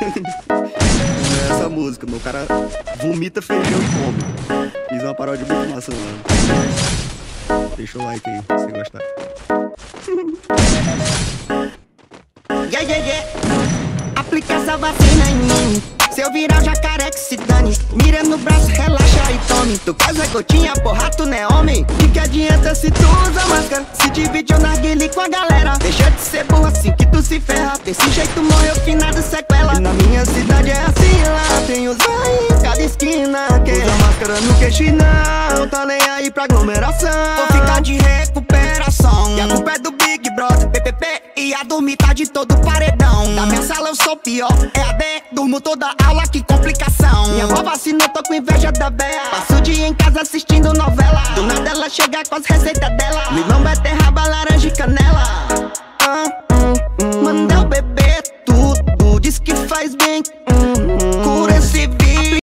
É essa música, meu cara vomita feijão e come. Fiz uma paródia muito massa, mano. Deixa o like aí, se você gostar. Yeah, yeah, yeah. Aplica essa vacina em mim. Se eu virar jacaré que se dane. Mira no braço, relaxa e tome. Tu quase gotinha, porra, tu não é homem. De que adianta se tu usa máscara? Se divide o narguile com a galera. Deixa de ser burro assim que tu se ferra. Desse jeito morreu, finado sequela. E na minha cidade é assim lá. Tem os aí em cada esquina que usa máscara no queixo e não tá nem aí pra aglomeração. Vou ficar de recuperação. E a culpa é do Big Brother, PPP. E a dormir tá de todo paredão. Na minha sala eu sou pior, EAD. Durmo toda aula, que complicação. Minha avó vacinou, tô com inveja da véia. Passo o dia em casa assistindo novela. Do nada ela chega com as receitas dela. Limão, beterraba, laranja e canela. Manda eu beber tudo, diz que faz bem.